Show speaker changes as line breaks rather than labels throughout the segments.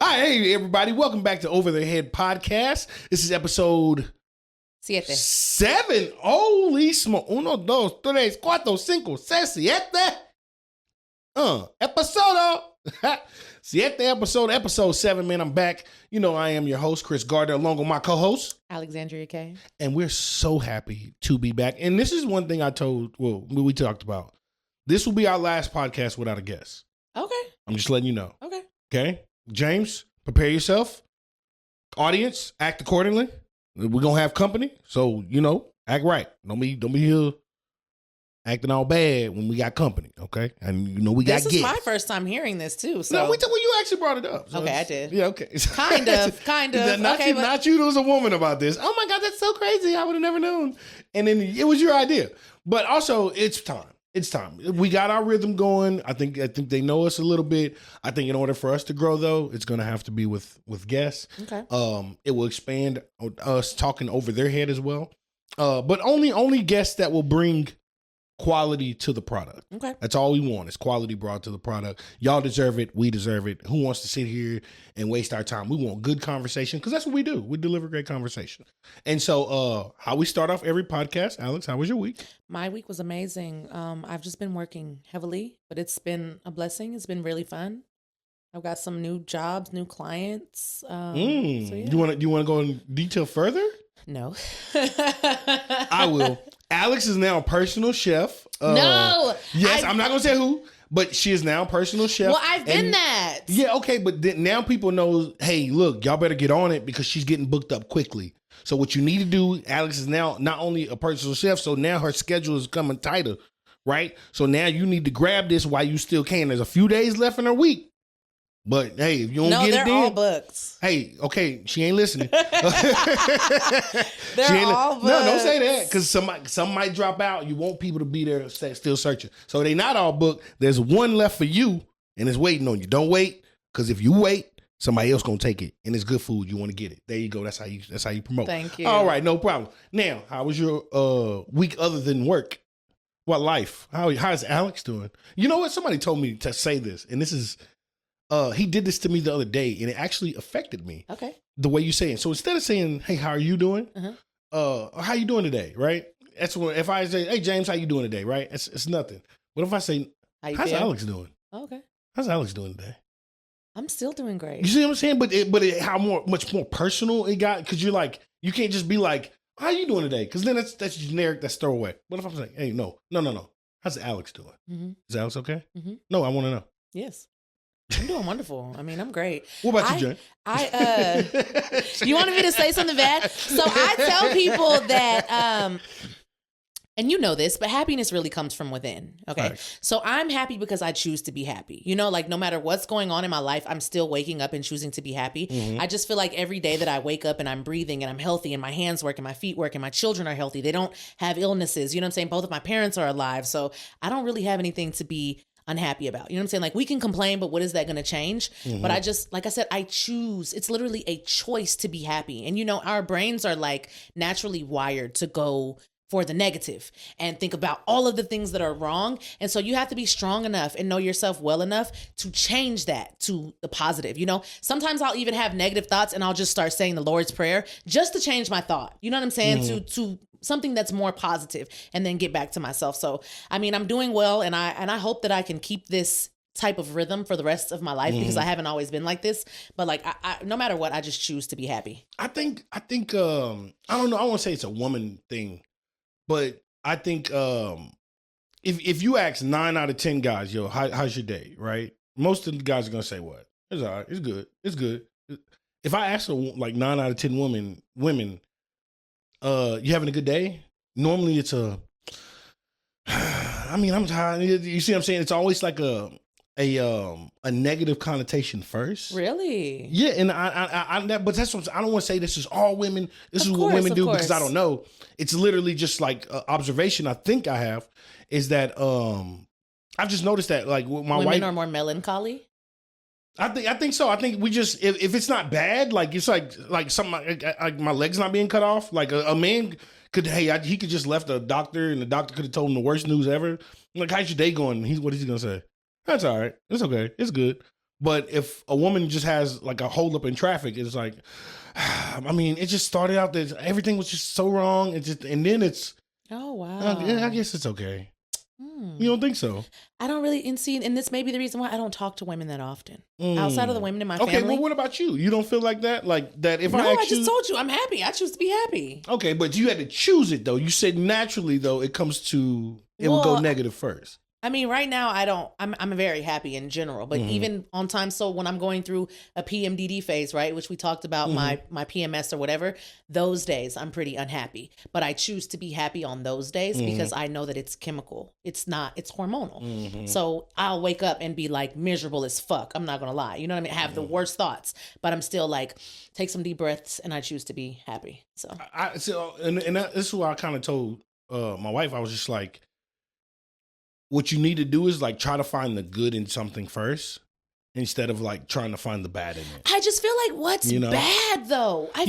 Hi, hey everybody. Welcome back to Over the Head Podcast. This is episode 7. Holy smoke. 1, 2, 3, 4, 5, 6, 7. Episodo. 7 episode 7, man. I'm back. You know, I am your host, Kris Gardner, along with my co-host,
Alexandria K.
And we're so happy to be back. And this is one thing we talked about. This will be our last podcast without a guest.
Okay.
I'm just letting you know.
Okay.
James, prepare yourself. Audience, act accordingly. We're gonna have company, so act right. Don't be here acting all bad when we got company, okay? And we got guests.
This is my first time hearing this too. So
no, you actually brought it up. So
okay, I did.
Yeah, okay.
Kind of.
Not
okay,
you. Not you. As a woman about this. Oh my God, that's so crazy. I would have never known. And then it was your idea, but also it's time. It's time. We got our rhythm going. I think they know us a little bit. I think in order for us to grow, though, it's going to have to be with guests.
Okay.
It will expand us talking over their head as well. But only guests that will bring quality to the product.
Okay.
That's all we want is quality brought to the product. Y'all deserve it. We deserve it. Who wants to sit here and waste our time? We want good conversation because that's what we do. We deliver great conversation. And so how we start off every podcast, Alex, how was your week?
My week was amazing. I've just been working heavily, but it's been a blessing. It's been really fun. I've got some new jobs, new clients. So yeah.
You want to go in detail further?
No.
I will. Alex is now a personal chef.
No.
Yes, I'm not going to say who, but she is now a personal chef.
Well, I've been that.
Yeah, okay, but now people know, hey, look, y'all better get on it because she's getting booked up quickly. So what you need to do, Alex is now not only a personal chef, so now her schedule is coming tighter, right? So now you need to grab this while you still can. There's a few days left in her week. But hey, if you don't get it,
they're all booked.
Hey, okay, she ain't listening.
They're all booked.
No, don't say that because some might drop out. You want people to be there still searching. So they not all booked. There's one left for you, and it's waiting on you. Don't wait because if you wait, somebody else gonna take it, and it's good food. You want to get it. There you go. That's how you promote.
Thank you.
All right, no problem. Now, how was your week other than work? What life? How's Alex doing? You know what? Somebody told me to say this, and this is. He did this to me the other day, and it actually affected me.
Okay.
The way you say it. So instead of saying, "Hey, how are you doing?" How you doing today? Right. That's when if I say, "Hey, James, how you doing today?" Right. It's nothing. But if I say, "How's Alex doing?"
Okay.
How's Alex doing today?
I'm still doing great.
You see what I'm saying? But how much more personal it got because you're like you can't just be like, "How you doing today?" Because then that's generic. That's throwaway. What if I'm saying, "Hey, no. How's Alex doing?
Mm-hmm.
Is Alex okay?"
Mm-hmm.
No, I want to know.
Yes. I'm doing wonderful. I mean, I'm great.
What about you, Jen?
You wanted me to say something bad? So I tell people that, and you know this, but happiness really comes from within. Okay. Right. So I'm happy because I choose to be happy. Like no matter what's going on in my life, I'm still waking up and choosing to be happy. Mm-hmm. I just feel like every day that I wake up and I'm breathing and I'm healthy and my hands work and my feet work and my children are healthy. They don't have illnesses. You know what I'm saying? Both of my parents are alive. So I don't really have anything to be unhappy about. You know what I'm saying? Like we can complain, but what is that going to change? Mm-hmm. But I just, like I said, I choose. It's literally a choice to be happy. And our brains are like naturally wired to go for the negative and think about all of the things that are wrong. And so you have to be strong enough and know yourself well enough to change that to the positive. Sometimes I'll even have negative thoughts and I'll just start saying the Lord's Prayer just to change my thought. You know what I'm saying? Mm-hmm. To something that's more positive and then get back to myself. So, I mean, I'm doing well and I hope that I can keep this type of rhythm for the rest of my life because I haven't always been like this, but like, I no matter what, I just choose to be happy.
I think, I don't know. I won't say it's a woman thing, but I think, if you ask 9 out of 10 guys, how's your day? Right. Most of the guys are going to say what? It's all right. It's good. It's good. If I ask like 9 out of 10 women, you having a good day? Normally it's I'm tired. You see what I'm saying? It's always like a negative connotation first.
Really?
Yeah. And but that's what I don't want to say this is all women. This is what women do because I don't know. It's literally just like observation I think I have is that I've just noticed that like with my wife.
Women are more melancholy?
I think so. I think we just if it's not bad, like it's like something like my leg's not being cut off. Like a man could he could just left a doctor and the doctor could have told him the worst news ever. Like how's your day going? What is he gonna say? That's all right. It's okay. It's good. But if a woman just has like a hold up in traffic, it's like, I mean, it just started out that everything was just so wrong. And then it's,
oh wow,
yeah, I guess it's okay. You don't think so?
I don't really, and this may be the reason why I don't talk to women that often. Outside of the women in my family.
Okay, well, what about you? You don't feel like that? Like that if
I just told you, I'm happy. I choose to be happy.
Okay, but you had to choose it, though. You said naturally, though, it comes to, it will go negative first.
I mean, right now, I'm very happy in general, but even on time. So when I'm going through a PMDD phase, right, which we talked about, my PMS or whatever, those days I'm pretty unhappy, but I choose to be happy on those days because I know that it's chemical. It's hormonal. So I'll wake up and be like miserable as fuck. I'm not going to lie. You know what I mean? Have the worst thoughts, but I'm still like, take some deep breaths and I choose to be happy. So
this is what I kind of told my wife. I was just like, what you need to do is like try to find the good in something first instead of like trying to find the bad in it.
I just feel like what's bad though. I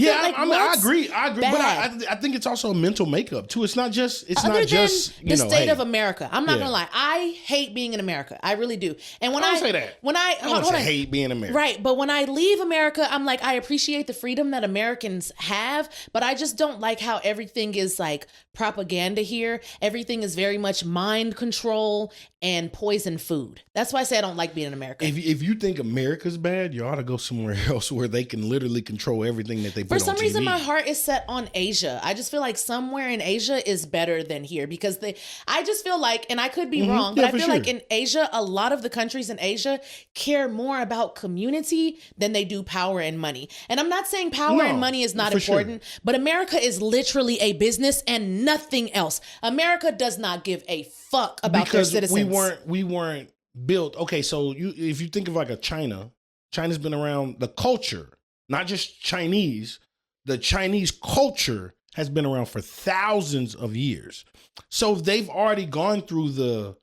agree.
But I think it's also a mental makeup too. It's not just the
state of America. I'm not gonna lie. I hate being in America. I really do. And when I
say that, I hate being in America.
Right, but when I leave America, I'm like, I appreciate the freedom that Americans have, but I just don't like how everything is like propaganda here. Everything is very much mind control and poison food. That's why I say I don't like being in America.
If you think America's bad, you ought to go somewhere else where they can literally control everything that they put on TV.
For some reason, my heart is set on Asia. I just feel like somewhere in Asia is better than here because I just feel like, and I could be wrong, but I feel like in Asia, a lot of the countries in Asia care more about community than they do power and money. And I'm not saying power and money is not important, but America is literally a business and nothing else. America does not give a fuck about their citizens.
We weren't built. Okay, so if you think of like China's been around, the culture, not just Chinese, the Chinese culture has been around for thousands of years. So they've already gone through the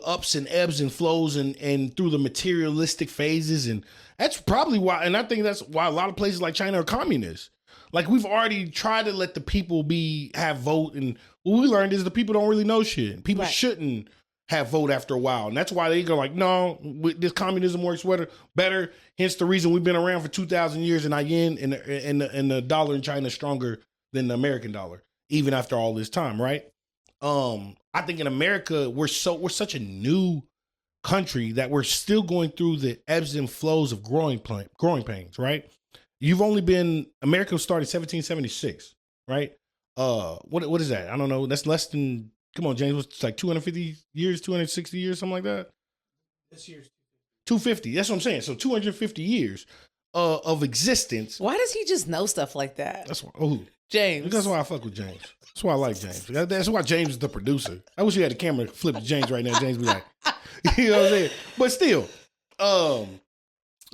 ups and ebbs and flows and through the materialistic phases. And that's probably why, and I think that's why a lot of places like China are communist. Like we've already tried to let the people have vote. And what we learned is the people don't really know shit. People shouldn't have vote after a while. And that's why they go like, no, this communism works better. Hence the reason we've been around for 2,000 years and our yen and the dollar in China is stronger than the American dollar, even after all this time, right? I think in America, we're such a new country that we're still going through the ebbs and flows of growing pains, right? America started 1776, right? What is that? I don't know. That's less than, come on, James, what's like 250 years, 260 years, something like that?
This year's
250. That's what I'm saying. So 250 years of existence.
Why does he just know stuff like that?
That's why.
James.
That's why I fuck with James. That's why I like James. That's why James is the producer. I wish you had the camera flip to James right now. James be like, you know what I'm saying? But still,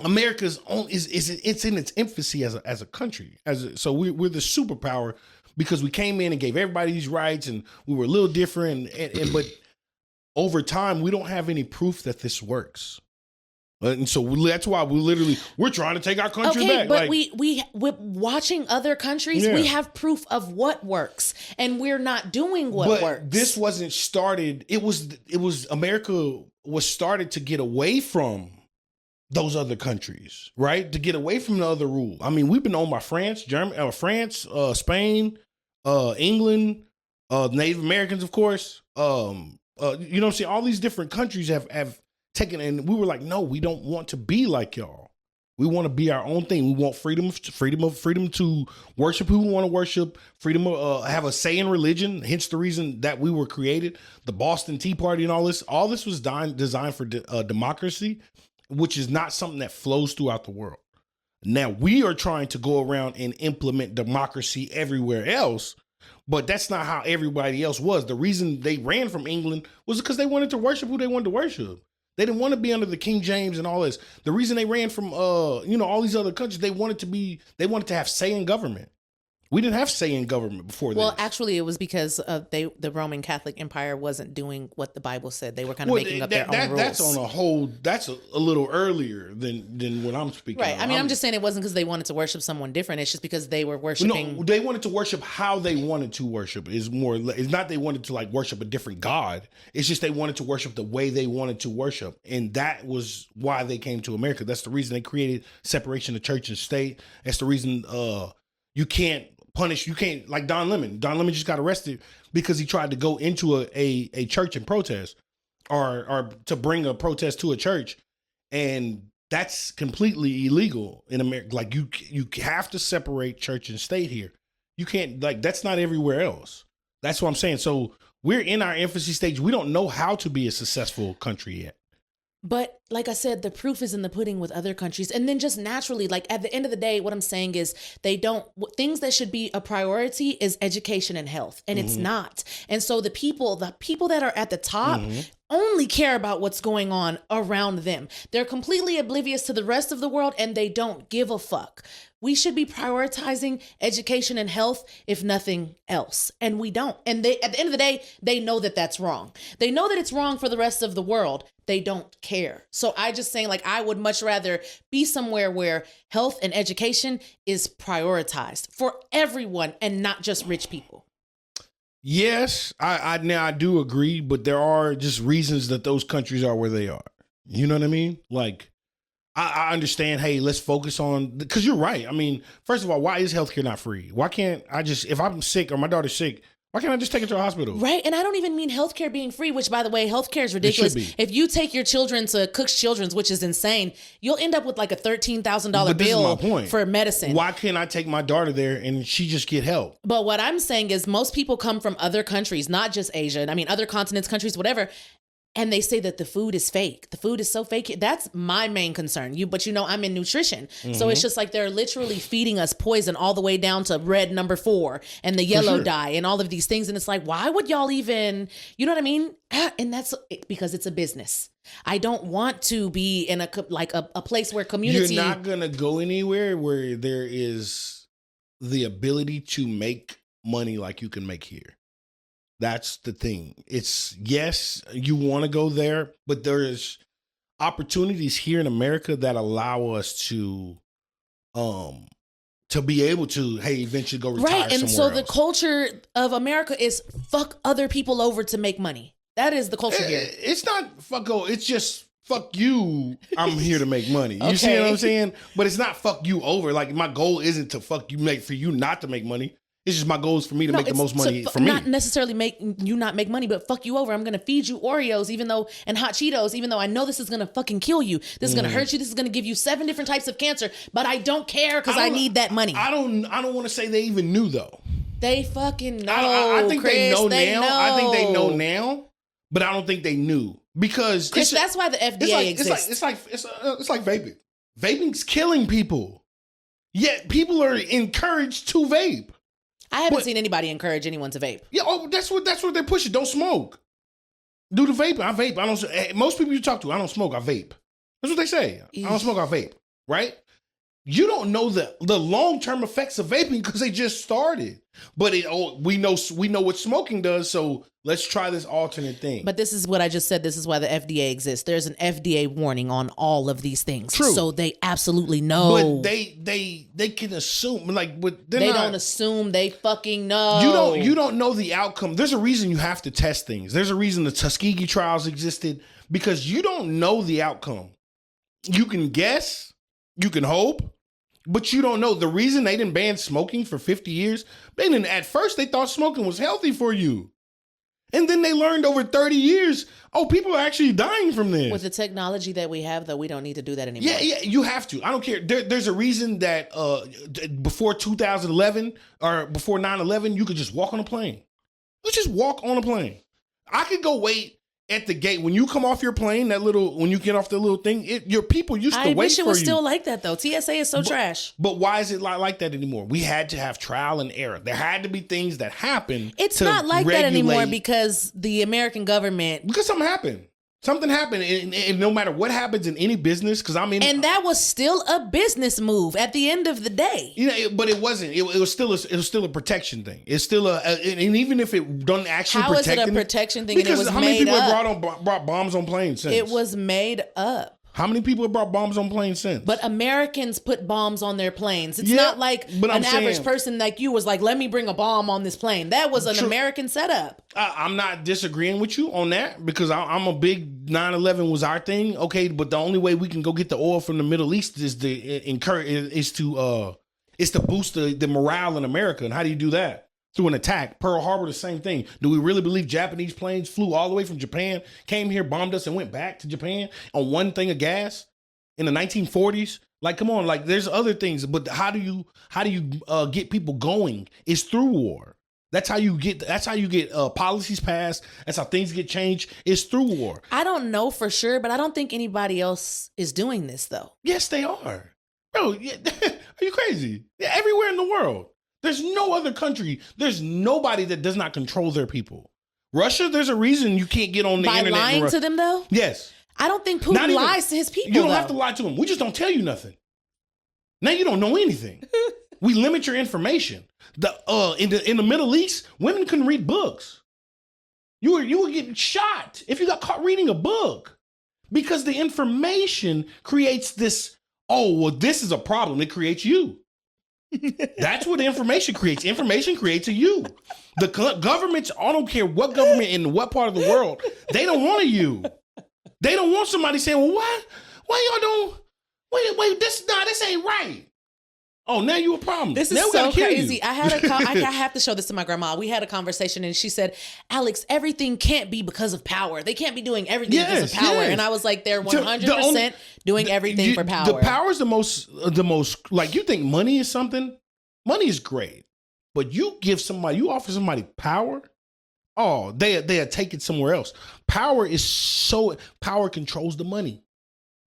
America's it's in its infancy as a country. So we're the superpower because we came in and gave everybody these rights and we were a little different. But over time, we don't have any proof that this works. And so that's why we're trying to take our country back.
But we watching other countries, we have proof of what works, and we're not doing what works.
This wasn't started. It was America was started to get away from those other countries, right? To get away from the other rule. I mean, we've been owned by France, Spain, England, Native Americans, of course. You know what I'm saying? All these different countries have taken, and we were like, no, we don't want to be like y'all. We want to be our own thing. We want freedom to worship who we want to worship, freedom to have a say in religion. Hence the reason that we were created. The Boston Tea Party and all this was designed for democracy, which is not something that flows throughout the world. Now we are trying to go around and implement democracy everywhere else, but that's not how everybody else was. The reason they ran from England was because they wanted to worship who they wanted to worship. They didn't want to be under the King James and all this. The reason they ran from all these other countries, they wanted to have say in government, We didn't have say in government before
Well,
this.
actually, it was because the Roman Catholic Empire wasn't doing what the Bible said. They were kind of making up their own rules.
That's on a whole. That's a little earlier than what I'm speaking.
Right.
Of.
I mean, I'm just saying it wasn't because they wanted to worship someone different. It's just because they were worshiping.
No, they wanted to worship how they wanted to worship. It's not they wanted to like worship a different God. It's just they wanted to worship the way they wanted to worship, and that was why they came to America. That's the reason they created separation of church and state. That's the reason you can't punish. You can't, like Don Lemon. Don Lemon just got arrested because he tried to go into a church and protest or to bring a protest to a church. And that's completely illegal in America. Like you have to separate church and state here. You can't, like, that's not everywhere else. That's what I'm saying. So we're in our infancy stage. We don't know how to be a successful country yet.
But like I said, the proof is in the pudding with other countries. And then just naturally, like at the end of the day, what I'm saying is things that should be a priority is education and health. And it's not. And so the people that are at the top only care about what's going on around them. They're completely oblivious to the rest of the world and they don't give a fuck. We should be prioritizing education and health, if nothing else. And we don't. And they, at the end of the day, they know that that's wrong. They know that it's wrong for the rest of the world. They don't care. So I just saying, like, I would much rather be somewhere where health and education is prioritized for everyone and not just rich people.
Yes, I do agree, but there are just reasons that those countries are where they are. You know what I mean? Like, I understand, hey, let's focus on, because you're right. I mean, first of all, why is healthcare not free? Why can't I just, if I'm sick or my daughter's sick, why can't I just take her to a hospital?
Right. And I don't even mean healthcare being free, which, by the way, healthcare is ridiculous. If you take your children to Cook's Children's, which is insane, you'll end up with like a $13,000 bill for medicine.
Why can't I take my daughter there and she just get help?
But what I'm saying is most people come from other countries, not just Asia. I mean, other continents, countries, whatever. And they say that the food is fake. The food is so fake. That's my main concern. But I'm in nutrition. So it's just like they're literally feeding us poison all the way down to red number 4 and the yellow dye and all of these things. And it's like, why would y'all even, you know what I mean? And that's because it's a business. I don't want to be in a place where community.
You're not going to go anywhere where there is the ability to make money like you can make here. That's the thing. It's, yes, you want to go there, but there's opportunities here in America that allow us to be able to, hey, eventually go retire
right. And so the culture of America is fuck other people over to make money. That is the culture here.
It's not fuck, it's just fuck you. I'm here to make money. You see what I'm saying? But it's not fuck you over. Like, my goal isn't to fuck you, for you not to make money. It's just my goal is for me to make the most money for me.
Not necessarily make you not make money, but fuck you over. I'm going to feed you Oreos and hot Cheetos, even though I know this is going to fucking kill you. This is going to hurt you. This is going to give you 7 different types of cancer, but I don't care because I need that money. I
don't want to say they even knew though.
They fucking know.
I think
Chris,
they know
they
now.
know.
I think they know now, but I don't think they knew because
Chris, that's why the FDA exists.
It's like vaping. Vaping's killing people. Yet people are encouraged to vape.
I haven't seen anybody encourage anyone to vape.
Yeah, that's what they're pushing. Don't smoke. Do the vaping. I vape. I don't. Most people you talk to, I don't smoke. I vape. That's what they say. I don't smoke. I vape. Right? You don't know the long-term effects of vaping because they just started. But we know what smoking does, so let's try this alternate thing.
But this is what I just said. This is why the FDA exists. There's an FDA warning on all of these things.
True.
So they absolutely know.
But they can assume, like, but
they don't assume. They fucking know.
You don't know the outcome. There's a reason you have to test things. There's a reason the Tuskegee trials existed because you don't know the outcome. You can guess, you can hope. But you don't know. The reason they didn't ban smoking for 50 years, at first they thought smoking was healthy for you. And then they learned over 30 years, people are actually dying from this.
With the technology that we have, though, we don't need to do that anymore.
Yeah, you have to. I don't care. There's a reason that before 2011 or before 9/11, you could just walk on a plane. Let's just walk on a plane. I could go wait at the gate when you come off your plane. When you get off the little thing, your people used to wait for you.
I wish it was still like that though. TSA is so trash.
But why is it not like that anymore? We had to have trial and error. There had to be things that happened.
It's not like that anymore because the American government.
Because something happened. Something happened, and no matter what happens in any business, because I mean,
and that was still a business move at the end of the day.
You know, but it wasn't. It was still a protection thing. It's still and even if it doesn't actually
how
protect
is it a protection thing?
Because
and it was
how many people
up?
have brought bombs on planes since?
It was made up.
How many people have brought bombs on planes since?
But Americans put bombs on their planes. It's not like an average person like you was like, let me bring a bomb on this plane. That was an American setup.
I'm not disagreeing with you on that because I'm a big 9/11 was our thing. Okay, but the only way we can go get the oil from the Middle East is to boost the morale in America. And how do you do that? Through an attack. Pearl Harbor, the same thing. Do we really believe Japanese planes flew all the way from Japan, came here, bombed us, and went back to Japan on one thing of gas in the 1940s? Like, come on, like there's other things, but how do you get people going? It's through war. That's how you get policies passed. That's how things get changed. It's through war.
I don't know for sure, but I don't think anybody else is doing this though.
Yes, they are. Bro, yeah, are you crazy? Yeah, everywhere in the world. There's no other country. There's nobody that does not control their people. Russia, there's a reason you can't get on the internet. By
lying to them, though?
Yes.
I don't think Putin lies to his people,
You don't have to lie to them. We just don't tell you nothing. Now you don't know anything. We limit your information. In the Middle East, women couldn't read books. You were getting shot if you got caught reading a book. Because the information creates this, this is a problem. It creates you. That's what information creates. Information creates a you. The governments, I don't care what government in what part of the world, they don't want a you. They don't want somebody saying, well, what? Why y'all don't? Wait, this ain't right. Oh, now you a problem.
This is so crazy. I have to show this to my grandma. We had a conversation and she said, Alex, everything can't be because of power. They can't be doing everything because of power. Yes. And I was like, they're 100% doing everything for power.
The power is the most, like you think money is something? Money is great. But you offer somebody power, they'll take it somewhere else. Power controls the money.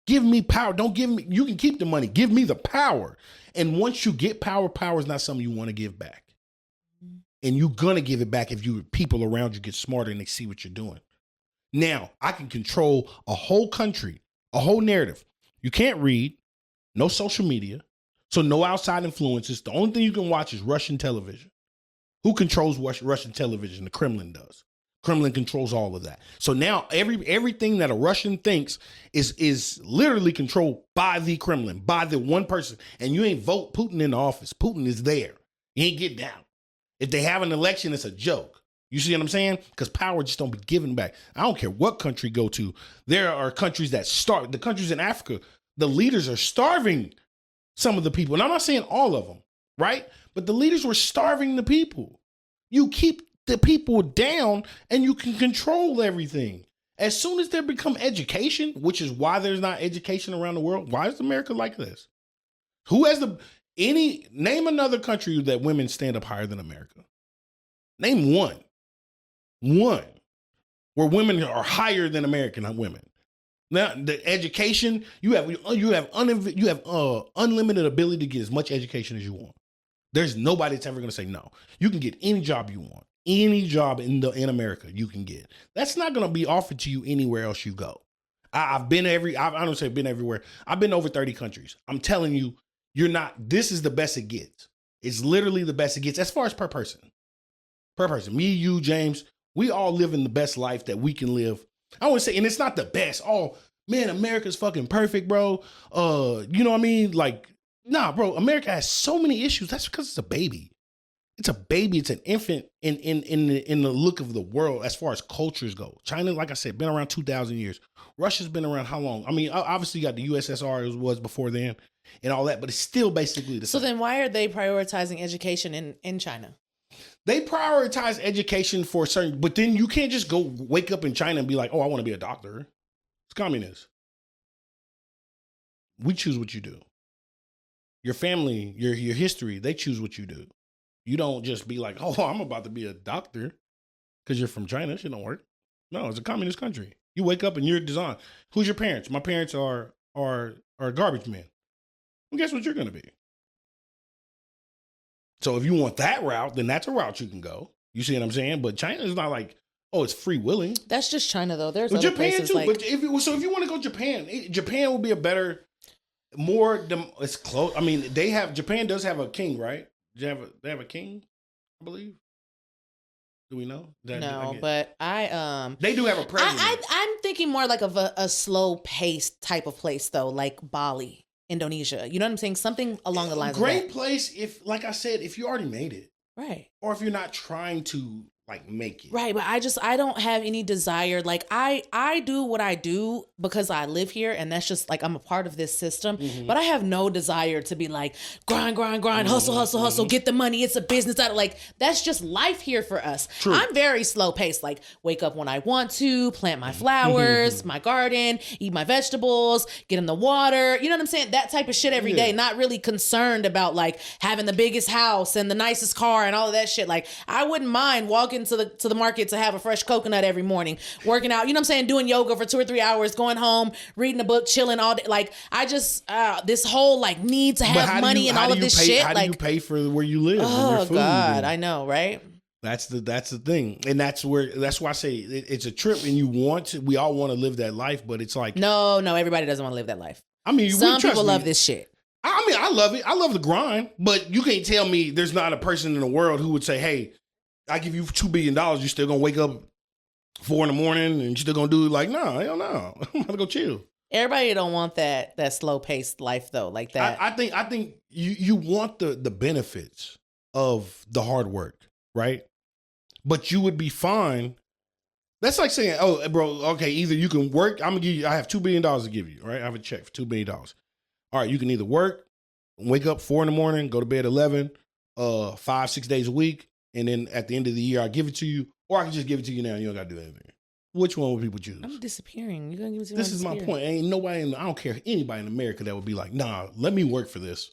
Give me power. Don't give me, you can keep the money. Give me the power. And once you get power is not something you want to give back. And you're going to give it back if people around you get smarter and they see what you're doing. Now, I can control a whole country, a whole narrative. You can't read, no social media, so no outside influences. The only thing you can watch is Russian television. Who controls Russian television? The Kremlin does. Kremlin controls all of that. So now everything that a Russian thinks is literally controlled by the Kremlin, by the one person. And you ain't vote Putin in the office. Putin is there. He ain't get down. If they have an election, it's a joke. You see what I'm saying? Because power just don't be given back. I don't care what country you go to. There are countries that starve. The countries in Africa, the leaders are starving some of the people. And I'm not saying all of them, right? But the leaders were starving the people. You keep the people down and you can control everything. As soon as there become education, which is why there's not education around the world. Why is America like this? Name another country that women stand up higher than America. Name one where women are higher than American women. Now the education, you have unlimited ability to get as much education as you want. There's nobody that's ever going to say no. You can get any job you want. Any job in America you can get. That's not going to be offered to you anywhere else you go. I don't say been everywhere. I've been over 30 countries. I'm telling you, this is the best it gets. It's literally the best it gets as far as per person. Per person. Me, you, James, we all live in the best life that we can live. I want to say, and it's not the best. Oh, man, America's fucking perfect, bro. You know what I mean? Like, nah, bro, America has so many issues. That's because it's a baby. It's a baby. It's an infant in the look of the world as far as cultures go. China, like I said, been around 2,000 years. Russia's been around how long? I mean, obviously you got the USSR, it was before then and all that, but it's still basically the same.
So then why are they prioritizing education in China?
They prioritize education for certain, but then you can't just go wake up in China and be like, oh, I want to be a doctor. It's communist. We choose what you do. Your family, your history, they choose what you do. You don't just be like, oh, I'm about to be a doctor because you're from China. That shit don't work. No, it's a communist country. You wake up and you're designed. Who's your parents? My parents are garbage men. Well, guess what you're going to be? So if you want that route, then that's a route you can go. You see what I'm saying? But China is not like, Oh, it's free willing.
That's just China though. There's
but
other
Japan
places
too.
like.
But if you want to go Japan, Japan will be a better, it's close. I mean, Japan does have a king, right? They have a king, I believe. Do we know?
No, but
they do have a president.
I'm thinking more like of a slow paced type of place though, like Bali, Indonesia. You know what I'm saying? Something along the lines of that.
Great place if, like I said, if you already made it.
Right.
Or if you're not trying to like make it.
Right, but I don't have any desire. Like I do what I do because I live here and that's just like I'm a part of this system.
Mm-hmm.
But I have no desire to be like grind, hustle, get the money. It's a business. Like that's just life here for us.
True.
I'm very slow paced. Like wake up when I want to, plant my flowers, my garden, eat my vegetables, get in the water. You know what I'm saying? That type of shit every day. Not really concerned about like having the biggest house and the nicest car and all of that shit. Like I wouldn't mind walking to the market to have a fresh coconut every morning, working out, you know what I'm saying, doing yoga for 2 or 3 hours, going home, reading a book, chilling all day. Like I just this whole like need to have money and all of this shit.
How do you pay for where you live?
Oh
and your food
God, I know, right?
That's the thing, and that's why I say it's a trip, and we all want to live that life, but it's like
no, everybody doesn't want to live that life.
I mean,
some people love this shit.
I mean, I love it. I love the grind, but you can't tell me there's not a person in the world who would say, "Hey, I give you $2 billion. You still gonna wake up 4 a.m. and you still gonna do it?" Like, no, hell no. I'm gonna go chill.
Everybody don't want that slow paced life though, like that.
I think you want the benefits of the hard work, right? But you would be fine. That's like saying, "Oh, bro, okay, either you can work. I have $2 billion to give you, right? I have a check for $2 billion. All right, you can either work, wake up 4 a.m, go to bed 11, 5-6 days a week." And then at the end of the year, I'll give it to you, or I can just give it to you now and you don't got to do anything. Which one would people choose?
I'm disappearing. You're going to give it to me.
This is my point. Ain't nobody, I don't care, anybody in America that would be like, nah, let me work for this.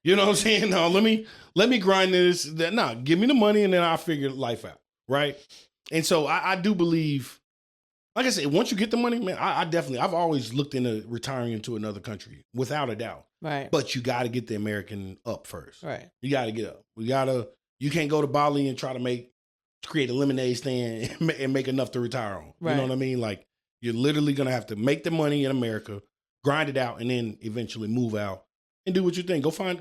You know what I'm saying? No, let me grind this. Nah, give me the money and then I'll figure life out, right? And so I do believe, like I said, once you get the money, man, I've always looked into retiring into another country, without a doubt.
Right.
But you got to get the American up first.
Right.
You got to get up. You can't go to Bali and try to create a lemonade stand and make enough to retire on.
Right.
You know what I mean? Like you're literally going to have to make the money in America, grind it out, and then eventually move out and do what you think. Go find,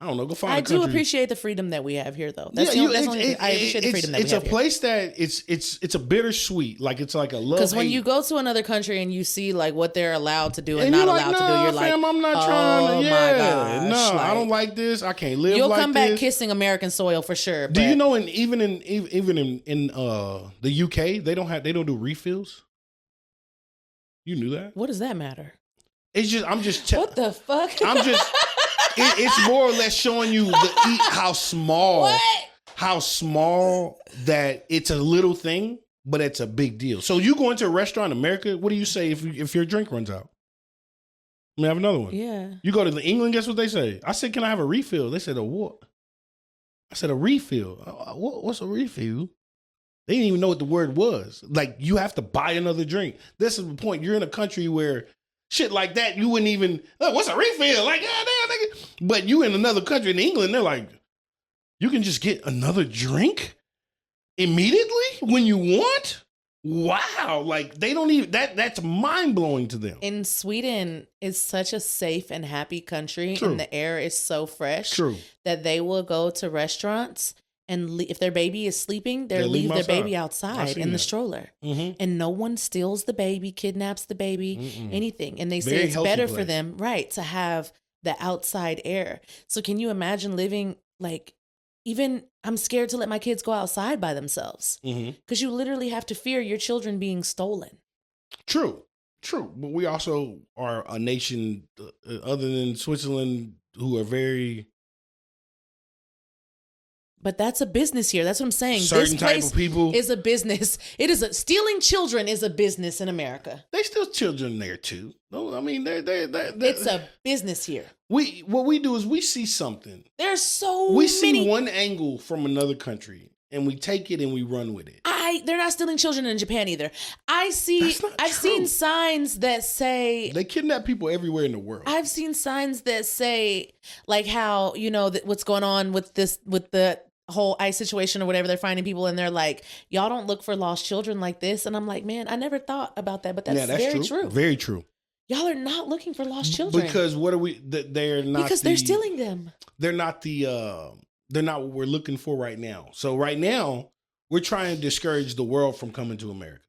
I don't know, go find a country.
I do appreciate the freedom that we have here though. I appreciate the freedom that we have here.
It's a place that it's a bittersweet. Like it's like a love.
Because when you go to another country and you see like what they're allowed to do and
not
allowed to do, you're like,
I'm not trying to.
My gosh,
no, I don't like this. I can't live.
You'll
like
come back kissing American soil for sure.
Do you know? Even in the UK, they don't do refills. You knew that?
What does that matter?
It's just
what the fuck?
It's more or less showing you how small that it's a little thing, but it's a big deal. So you go into a restaurant in America, what do you say if your drink runs out? Let me have another one.
Yeah.
You go to England, guess what they say? I said, can I have a refill? They said, a what? I said, a refill. What's a refill? They didn't even know what the word was. Like, you have to buy another drink. This is the point. You're in a country where shit like that, you wouldn't even, what's a refill? Like, yeah, damn, nigga. But you in another country, in England, they're like, you can just get another drink immediately when you want? Wow. Like, they don't even, that's mind-blowing to them.
In Sweden, it's such a safe and happy country.
True.
And the air is so fresh.
True.
That they will go to restaurants and if their baby is sleeping, they'll leave their baby outside in the stroller. Mm-hmm. And no one steals the baby, kidnaps the baby, anything. And they say it's better for them, right, to have the outside air. So can you imagine living like, even I'm scared to let my kids go outside by themselves because you literally have to fear your children being stolen. True.
But we also are a nation other than Switzerland who are very...
But that's a business here. That's what I'm saying.
Certain
this place
type of people
is a business. Stealing children is a business in America.
They still children there too. No, I mean they're
it's a business here.
What we do is we see something.
There's so
we
many.
see one angle from another country and we take it and we run with it.
They're not stealing children in Japan either. I've seen signs that say
they kidnap people everywhere in the world.
I've seen signs that say like how, you know, what's going on with the whole ICE situation or whatever, they're finding people and they're like, y'all don't look for lost children like this. And I'm like, man, I never thought about that, but that's very true.
Very true.
Y'all are not looking for lost children.
Because what are we? They're not.
Because they're stealing them.
They're not they're not what we're looking for right now. So right now, we're trying to discourage the world from coming to America.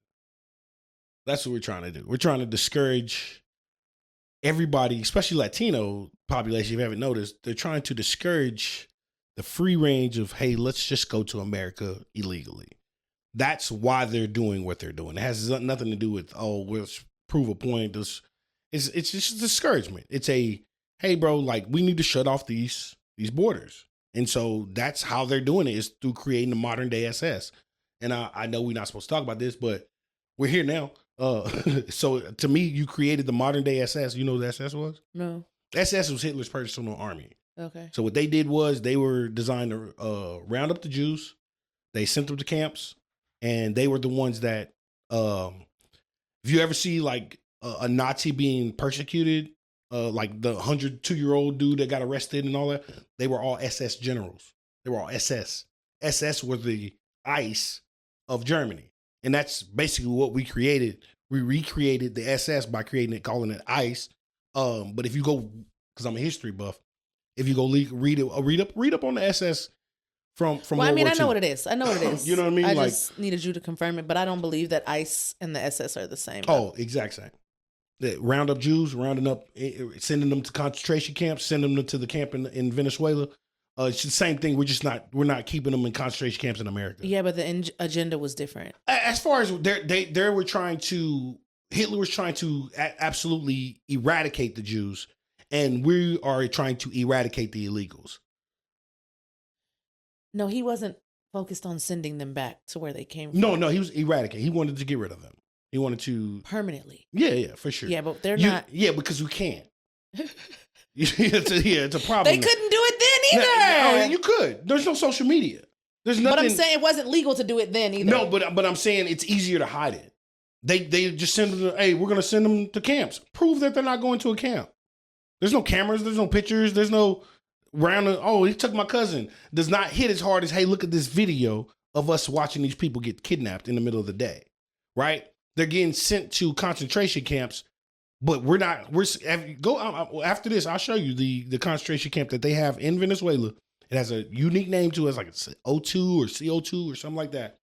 That's what we're trying to do. We're trying to discourage everybody, especially Latino population. If you haven't noticed, they're trying to discourage the free range of, hey, let's just go to America illegally. That's why they're doing what they're doing. It has nothing to do with, we'll prove a point. It's just discouragement. It's a, hey, bro, like, we need to shut off these borders. And so that's how they're doing it, is through creating the modern day SS. And I know we're not supposed to talk about this, but we're here now. So to me, you created the modern day SS. You know what the SS was?
No.
SS was Hitler's personal army.
Okay.
So what they did was they were designed to round up the Jews. They sent them to camps, and they were the ones that, if you ever see like a Nazi being persecuted, like the 102-year-old dude that got arrested and all that, they were all SS generals. They were all SS. SS were the ICE of Germany. And that's basically what we created. We recreated the SS by calling it ICE. But if you go, because I'm a history buff, if you go read up on the SS from
well,
World
I mean,
War
I know
II.
what it is. I know what it is.
You know what I mean?
I just needed you to confirm it, but I don't believe that ICE and the SS are the same.
Oh, exact same. They round up Jews, rounding up, sending them to concentration camps, sending them to the camp in Venezuela. It's the same thing. We're not keeping them in concentration camps in America.
Yeah, but the agenda was different.
As far as they were trying to, Hitler was trying to absolutely eradicate the Jews, and we are trying to eradicate the illegals.
No, he wasn't focused on sending them back to where they came from.
No, he was eradicating. He wanted to get rid of them. He wanted to
permanently.
Yeah, for sure.
Yeah, but they're not.
Yeah, because we can't. It's a problem.
They couldn't do it then either.
No, you could. There's no social media. There's nothing.
But I'm saying it wasn't legal to do it then either.
No, but I'm saying it's easier to hide it. They just send them to, hey, we're going to send them to camps. Prove that they're not going to a camp. There's no cameras. There's no pictures. There's no he took my cousin. Does not hit as hard as, hey, look at this video of us watching these people get kidnapped in the middle of the day, right? They're getting sent to concentration camps, but we're not. After this, I'll show you the concentration camp that they have in Venezuela. It has a unique name to it. It's like it's O2 or CO2 or something like that,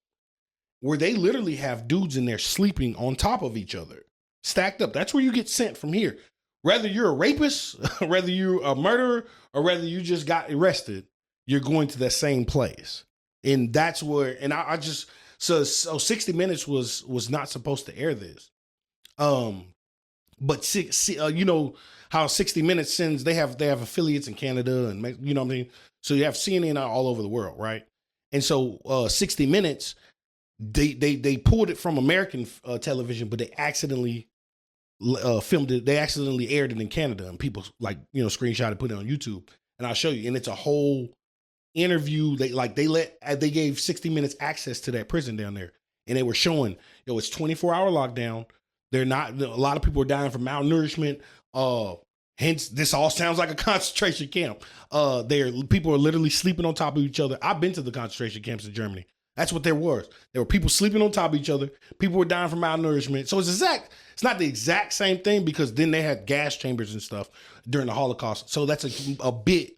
where they literally have dudes in there sleeping on top of each other, stacked up. That's where you get sent from here. Whether you're a rapist, whether you're a murderer, or whether you just got arrested, you're going to that same place. And that's where, and I just, so 60 Minutes was not supposed to air this. But you know how 60 Minutes sends, they have affiliates in Canada and, you know what I mean? So you have CNN all over the world, right? And so 60 Minutes, they pulled it from American television, but they accidentally filmed it. They accidentally aired it in Canada, and people screenshot it, put it on YouTube, and I'll show you. And it's a whole interview. They gave 60 Minutes access to that prison down there, and they were showing, it's 24-hour lockdown. They're not. A lot of people are dying from malnourishment. Hence, this all sounds like a concentration camp. People are literally sleeping on top of each other. I've been to the concentration camps in Germany. That's what there was. There were people sleeping on top of each other. People were dying from malnourishment. So it's not the exact same thing, because then they had gas chambers and stuff during the Holocaust. So that's a bit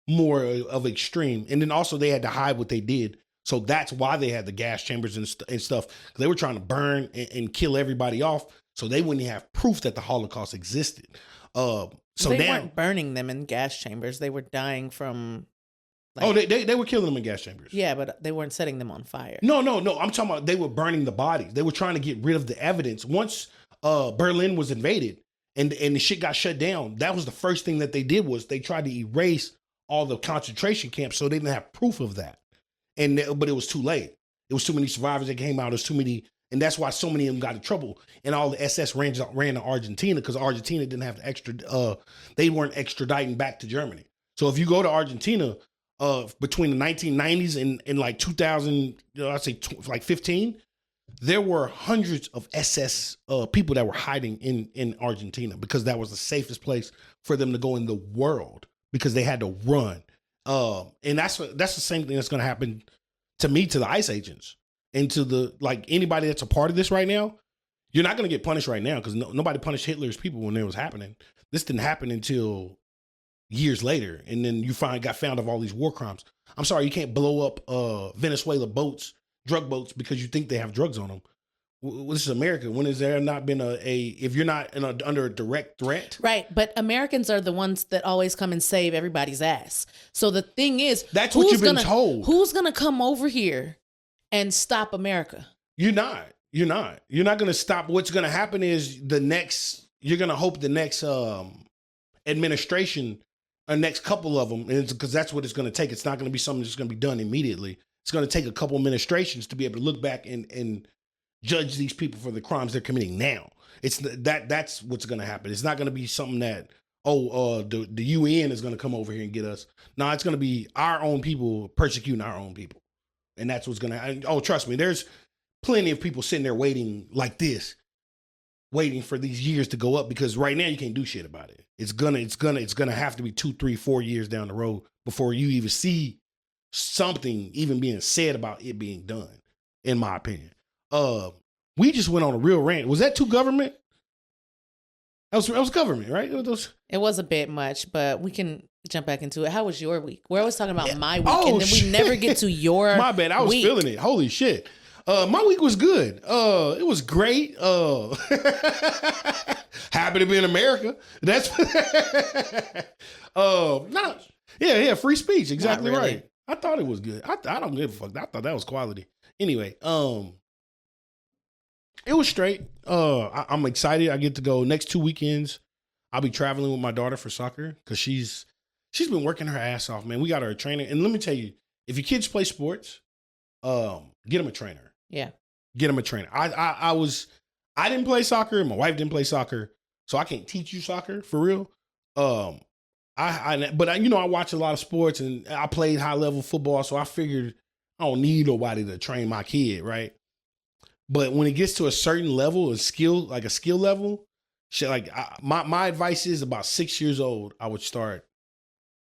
more of extreme. And then also they had to hide what they did. So that's why they had the gas chambers and stuff. They were trying to burn and kill everybody off, so they wouldn't have proof that the Holocaust existed. So
they
now,
weren't burning them in gas chambers. They were dying from.
They were killing them in gas chambers.
Yeah, but they weren't setting them on fire.
No. I'm talking about they were burning the bodies. They were trying to get rid of the evidence. Once Berlin was invaded and the shit got shut down, that was the first thing that they did, was they tried to erase all the concentration camps, so they didn't have proof of that. But it was too late. It was too many survivors that came out. There's too many, and that's why so many of them got in trouble. And all the SS ran to Argentina, because Argentina didn't have the extra. They weren't extraditing back to Germany. So if you go to Argentina, between the 1990s and like 2000, I'd say like 15, there were hundreds of SS people that were hiding in Argentina, because that was the safest place for them to go in the world, because they had to run. And that's the same thing that's going to happen to me, to the ICE agents, and to the like anybody that's a part of this right now. You're not going to get punished right now because nobody punished Hitler's people when it was happening. This didn't happen until years later, and then you got found of all these war crimes. I'm sorry, you can't blow up Venezuela boats, drug boats, because you think they have drugs on them. This is America. When has there not been if you're not under a direct threat?
Right. But Americans are the ones that always come and save everybody's ass. So the thing is,
that's what you've been told.
Who's going to come over here and stop America?
You're not going to stop. What's going to happen is you're going to hope the next administration, or next couple of them, because that's what it's going to take. It's not going to be something that's going to be done immediately. It's going to take a couple administrations to be able to look back and judge these people for the crimes they're committing now. That's what's going to happen. It's not going to be something that, the UN is going to come over here and get us. No, it's going to be our own people persecuting our own people. And that's what's going to happen. Oh, trust me, there's plenty of people sitting there waiting like this, waiting for these years to go up, because right now you can't do shit about it. It's gonna have to be 2, 3, 4 years down the road before you even see something even being said about it being done, in my opinion. We just went on a real rant. Was that too government? That was government, right?
It was a bit much, but we can jump back into it. How was your week? We're always talking about my week, and then we never get to your
My bad. I was feeling it. Holy shit. My week was good. It was great. Happy to be in America. That's free speech. Exactly
really.
Right. I thought it was good. I don't give a fuck. I thought that was quality. Anyway, it was straight. I'm excited. I get to go next 2 weekends. I'll be traveling with my daughter for soccer because she's been working her ass off, man. We got her a trainer. And let me tell you, if your kids play sports, get them a trainer.
Yeah.
Get them a trainer. I didn't play soccer, and my wife didn't play soccer, so I can't teach you soccer for real. But I watch a lot of sports, and I played high level football, so I figured I don't need nobody to train my kid, right? But when it gets to a certain level of skill, like a skill level, shit, like my advice is about 6 years old, I would start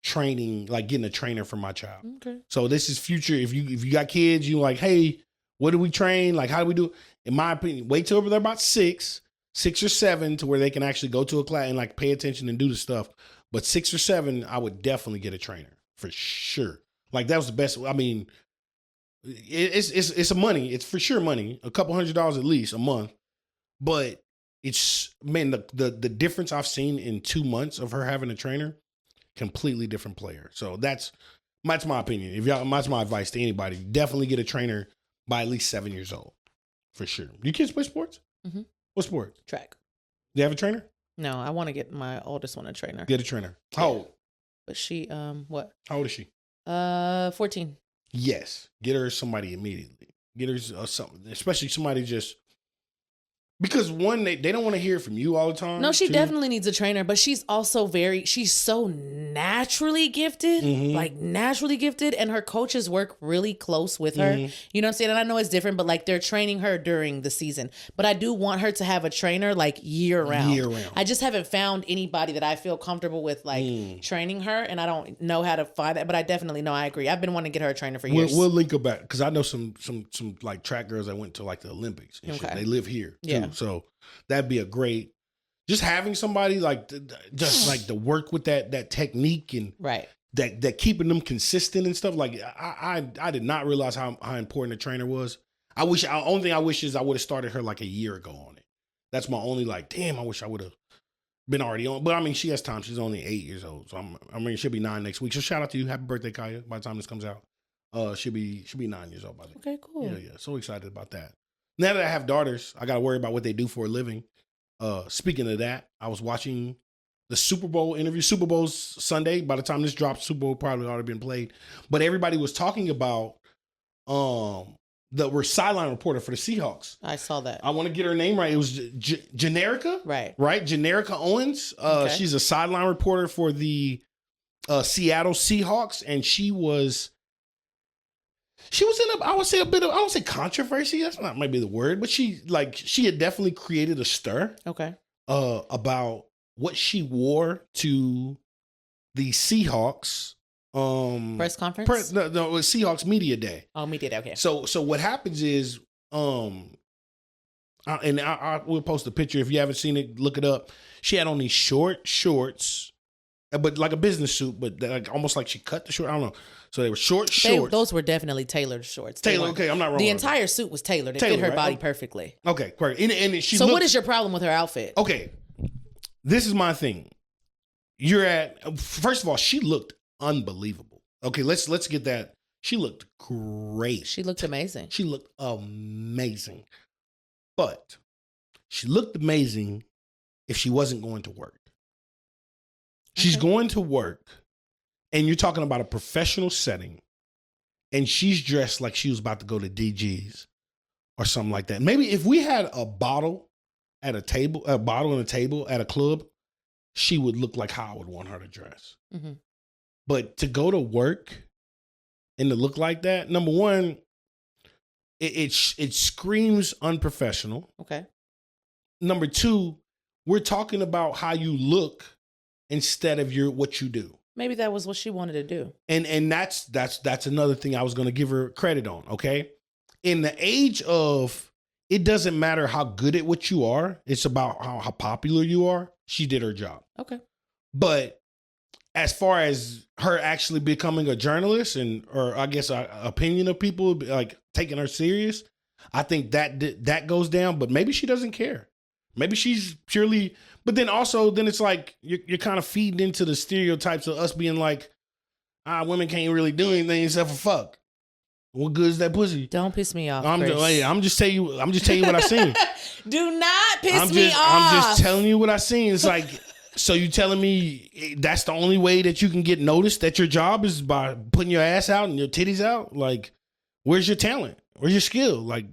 training, like getting a trainer for my child.
Okay.
So this is future. If you got kids, you like, hey, what do we train? Like, how do we do? In my opinion, wait till they're about 6 or 7, to where they can actually go to a class and like pay attention and do the stuff. But 6 or 7, I would definitely get a trainer for sure. Like that was the best. I mean, it's a money. It's for sure money. A couple $100 at least a month. But it's, man, the difference I've seen in 2 months of her having a trainer, completely different player. So that's my opinion. That's my advice to anybody. Definitely get a trainer by at least 7 years old, for sure. You kids play sports?
Mm-hmm.
What sport?
Track.
Do you have a trainer?
No, I want to get my oldest one a trainer.
Get a trainer. How old?
But she, what?
How old is she?
14.
Yes. Get her somebody immediately. Get her something, especially somebody just, because one, they don't want to hear from you all the time.
No, she definitely needs a trainer, but she's also she's so naturally gifted, like naturally gifted, and her coaches work really close with her. You know what I'm saying? And I know it's different, but like they're training her during the season. But I do want her to have a trainer like year round. I just haven't found anybody that I feel comfortable with like training her, and I don't know how to find that, but I definitely know I agree. I've been wanting to get her a trainer for years.
We'll link her back, because I know some like track girls that went to like the Olympics and shit. They live here too. So that'd be a great, just having somebody like just like to work with that technique and
right,
that keeping them consistent and stuff. Like I did not realize how important a trainer was. Only thing I wish is I would have started her like a year ago on it. That's my only like, damn, I wish I would have been already on. But I mean, she has time. She's only 8 years old, so she'll be 9 next week. So shout out to you, happy birthday, Kaya. By the time this comes out, she'll be 9 years old by then.
Okay, cool.
Yeah. So excited about that. Now that I have daughters, I got to worry about what they do for a living. Speaking of that, I was watching the Super Bowl interview. Super Bowl's Sunday. By the time this drops, Super Bowl probably already been played. But everybody was talking about the sideline reporter for the Seahawks.
I saw that.
I want to get her name right. It was Generica. Right. Generica Owens. Okay. She's a sideline reporter for the Seattle Seahawks, and she was in I would say a bit of, I don't say controversy, that's not might be the word, but she had definitely created a stir. Okay. About what she wore to the Seahawks
Press conference.
No, it was Seahawks Media Day.
Oh, Media Day. Okay.
So what happens is, we'll post a picture if you haven't seen it. Look it up. She had on these short shorts, but like a business suit, but like almost like she cut the short. I don't know. So they were shorts.
Those were definitely tailored shorts.
Okay, I'm not wrong.
The entire suit was tailored. It fit her body perfectly.
Okay, great. And she.
So what is your problem with her outfit?
Okay, this is my thing. First of all, she looked unbelievable. Okay, let's get that. She looked great.
She looked amazing.
She looked amazing. But she looked amazing if she wasn't going to work. She's going to work, and you're talking about a professional setting, and she's dressed like she was about to go to DG's or something like that. Maybe if we had a bottle on a table at a club, she would look like how I would want her to dress. Mm-hmm. But to go to work and to look like that, number one, it screams unprofessional.
Okay.
Number two, we're talking about how you look instead of what you do.
Maybe that was what she wanted to do.
And that's another thing I was going to give her credit on. Okay. In the age of, it doesn't matter how good at what you are. It's about how popular you are. She did her job.
Okay. But
as far as her actually becoming a journalist or I guess opinion of people like taking her serious, I think that goes down, but maybe she doesn't care. Maybe she's purely, but then it's like you're kind of feeding into the stereotypes of us being like, women can't really do anything except for fuck. What good is that pussy?
Don't piss me off.
I'm just telling you what I seen.
Do not piss me off.
I'm just telling you what I seen. It's like, so you telling me that's the only way that you can get noticed that your job is by putting your ass out and your titties out? Like, where's your talent? Where's your skill? Like,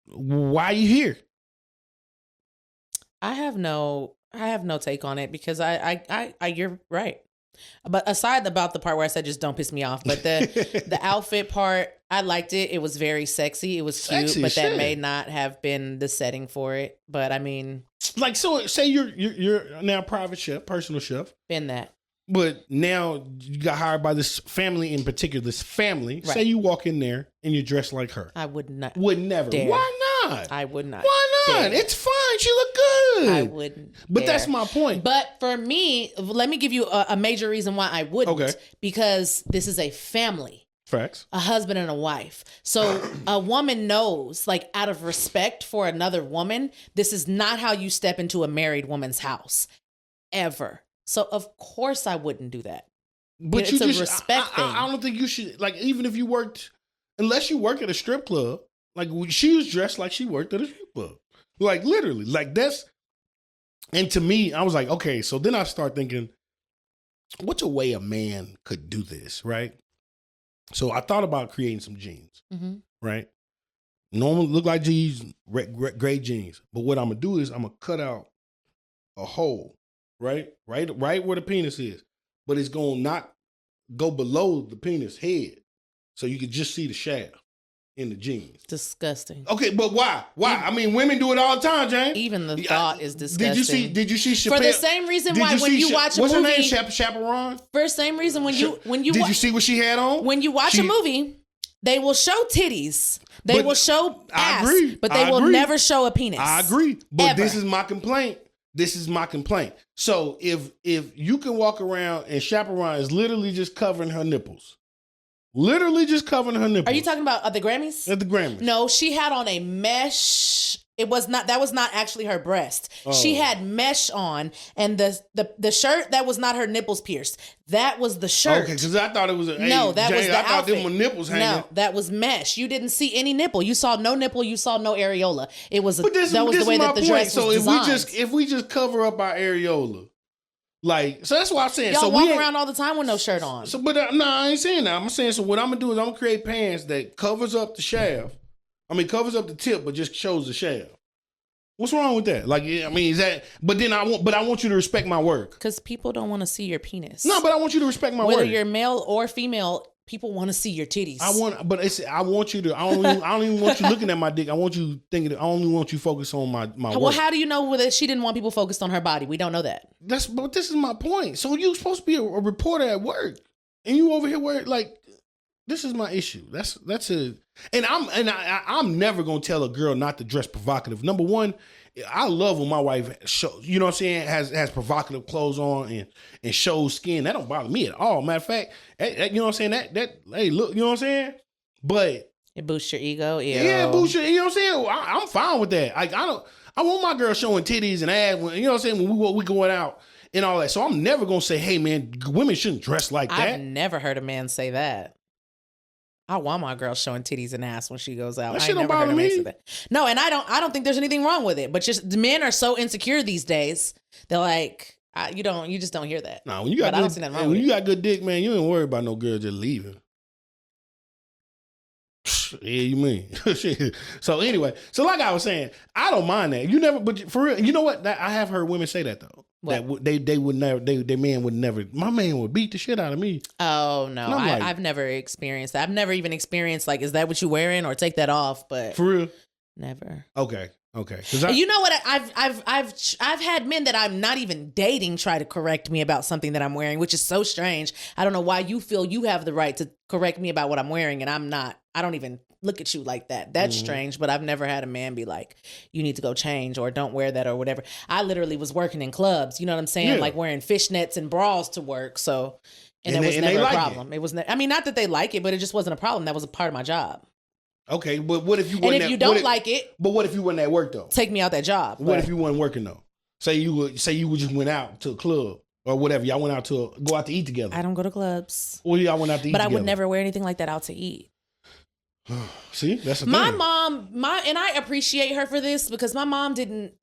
why are you here?
I have no take on it because I you're right. But aside about the part where I said just don't piss me off, but the outfit part, I liked it. It was very sexy. It was cute, but that may not have been the setting for it. But I mean,
like, so say you're now a private chef, personal chef.
Been that.
But now you got hired by this family in particular, this family.
Right.
Say you walk in there and you're dressed like her.
I would not.
Would never.
Dare.
Why not?
I would not.
Why not?
Dare.
It's fine. She look good.
I wouldn't.
But
dare.
that's my point.
But for me, let me give you a major reason why I wouldn't.
Okay.
Because this is a family.
Facts.
A husband and a wife. So a woman knows, like, out of respect for another woman, this is not how you step into a married woman's house. Ever. So of course I wouldn't do that.
But
it's a respect thing.
I don't think you should, like, even if you worked, unless you work at a strip club, like, she was dressed like she worked at a strip club. Like, literally. Like, that's, and to me, I was like, okay, so then I start thinking, what's a way a man could do this, right? So I thought about creating some jeans, right? Normal, look like jeans, gray jeans. But what I'm going to do is I'm going to cut out a hole, right where the penis is. But it's going to not go below the penis head. So you can just see the shaft in the jeans.
Disgusting.
Okay, but why? I mean, women do it all the time, Jane.
Even the thought is disgusting.
Did you see Chappelle?
For the same reason why when you watch a movie.
What's her name? Chaperone?
For the same reason when you
Did you see what she had on?
When you watch a movie, they will show titties. They will show ass. I agree. But they will never show a penis.
I agree. But this is my complaint. So if you can walk around and Chaperone is literally just covering her nipples. Literally just covering her nipples.
Are you talking about at the Grammys?
At the Grammys.
No, she had on a mesh. That was not actually her breast. Oh. She had mesh on, and the shirt, that was not her nipples pierced. That was the shirt.
Okay, because I thought it was
that was the outfit. I thought
them were nipples hanging.
No, that was mesh. You didn't see any nipple. You saw no nipple. You saw no areola. It was that was the way that the dress was designed.
So if we just cover up our areola. Like, so that's what I'm saying.
Y'all
so
walk around all the time with no shirt on.
So, but no, I ain't saying that. I'm saying, so what I'm gonna do is I'm gonna create pants that covers up the shaft. I mean, covers up the tip, but just shows the shaft. What's wrong with that? Like, I mean, is that? But then I want you to respect my work.
Because people don't want to see your penis.
No, but I want you to respect my work.
Whether you're male or female, people want to see your titties.
I want you to. I don't even want you looking at my dick. I want you thinking. I only want you focused on my
Well,
work.
how do you know that she didn't want people focused on her body? We don't know that.
But this is my point. So you supposed to be a reporter at work, and you over here where like this is my issue. That's a. And I'm never gonna tell a girl not to dress provocative. Number one, I love when my wife shows, you know what I'm saying, has provocative clothes on and shows skin. That don't bother me at all. Matter of fact, you know what I'm saying, that hey, look, you know what I'm saying? But
it boosts your ego. Ew.
Yeah, it boosts your, you know what I'm saying? I'm fine with that. Like I want my girl showing titties and ass when, you know what I'm saying, when we going out and all that. So I'm never gonna say, hey man, women shouldn't dress like that.
I've never heard a man say that. I want my girl showing titties and ass when she goes out.
That shit don't bother me.
No, and I don't think there's anything wrong with it. But just the men are so insecure these days. They're like, you just don't hear that.
Nah, when you got you got good dick, man, you ain't worried about no girl just leaving. Yeah, you mean. So anyway, so like I was saying, I don't mind that. You never, but for real, you know what? I have heard women say that though. What? That they would never, their man would never. My man would beat the shit out of me.
Oh no, I've never experienced that. I've never even experienced like, is that what you wearing or take that off? But
for real,
never.
Okay.
You know what? I've had men that I'm not even dating try to correct me about something that I'm wearing, which is so strange. I don't know why you feel you have the right to correct me about what I'm wearing, and I'm not. I don't even look at you like that. That's strange, but I've never had a man be like, you need to go change or don't wear that or whatever. I literally was working in clubs, you know what I'm saying? Yeah. Like wearing fishnets and bras to work. So, and it was never a problem. It was, I mean, not that they like it, but it just wasn't a problem. That was a part of my job.
Okay, but what if you
wasn't? And if you don't like it,
but what if you wasn't at work though?
Take me out that job.
What if you wasn't working though? Say you would just went out to a club or whatever. Y'all went out to go out to eat together.
I don't go to clubs.
Well, y'all went out to eat
but
together.
I would never wear anything like that out to eat.
See, that's the
my
thing.
Mom, and I appreciate her for this because my mom didn't.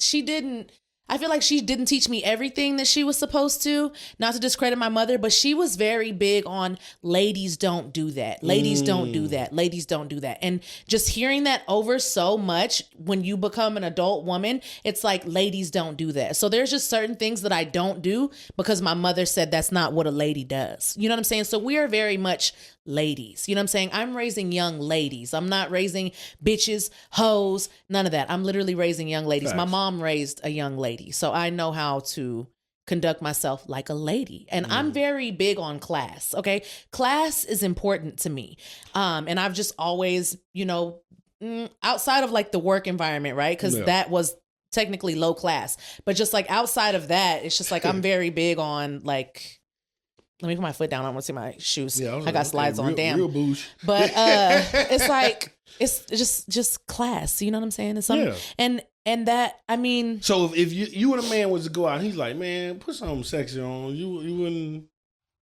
I feel like she didn't teach me everything that she was supposed to, not to discredit my mother, but she was very big on ladies don't do that. Ladies don't do that. Ladies don't do that. And just hearing that over so much when you become an adult woman, it's like ladies don't do that. So there's just certain things that I don't do because my mother said that's not what a lady does. You know what I'm saying? So we are very much ladies. You know what I'm saying? I'm raising young ladies. I'm not raising bitches, hoes, none of that. I'm literally raising young ladies. Facts. My mom raised a young lady. So I know how to conduct myself like a lady. And I'm very big on class. Okay. Class is important to me. And I've just always, outside of like the work environment, right? Because that was technically low class. But just like outside of that, it's just like I'm very big on like, let me put my foot down. I want to see my shoes. Yeah, I got slides on. Damn.
Real boosh.
But it's like it's just class. You know what I'm saying? It's something, and that I mean.
So if you and a man was to go out, he's like, man, put something sexy on. You wouldn't.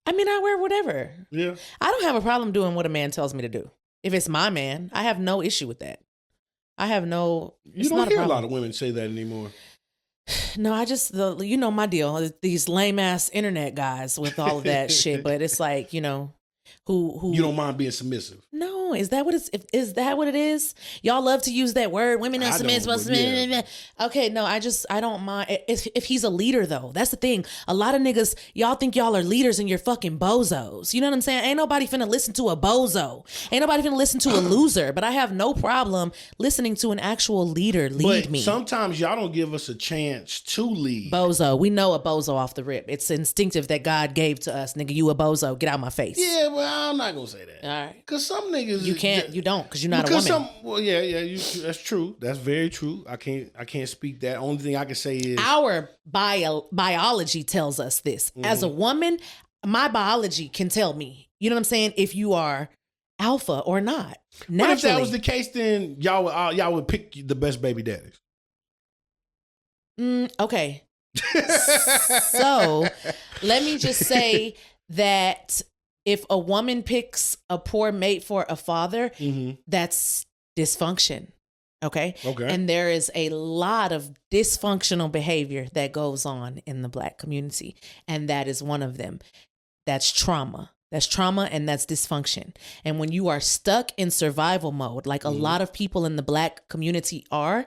I mean, I wear whatever.
Yeah.
I don't have a problem doing what a man tells me to do. If it's my man, I have no issue with that. I have no.
You don't hear a lot of women say that anymore.
No, my deal. These lame ass internet guys with all of that shit. But it's like, who
you don't mind being submissive.
No, is that what it is? Y'all love to use that word. Women are submissive. Yeah. Okay, no, I don't mind. If he's a leader though, that's the thing. A lot of niggas, y'all think y'all are leaders and you're fucking bozos. You know what I'm saying? Ain't nobody finna listen to a bozo. Ain't nobody finna listen to a loser. But I have no problem listening to an actual leader lead me.
Sometimes y'all don't give us a chance to lead.
Bozo. We know a bozo off the rip. It's instinctive that God gave to us. Nigga, you a bozo. Get out my face.
Yeah, well, I'm not gonna say that.
All right.
Because some niggas
you don't, because you're not a woman.
That's true. That's very true. I can't speak that. Only thing I can say is
our biology tells us this. As a woman, my biology can tell me. You know what I'm saying? If you are alpha or not. Naturally.
But if that was the case, then y'all would pick the best baby daddies.
Okay. So let me just say that if a woman picks a poor mate for a father, that's dysfunction. Okay. And there is a lot of dysfunctional behavior that goes on in the Black community. And that is one of them. That's trauma. That's trauma and that's dysfunction. And when you are stuck in survival mode, like a lot of people in the Black community are,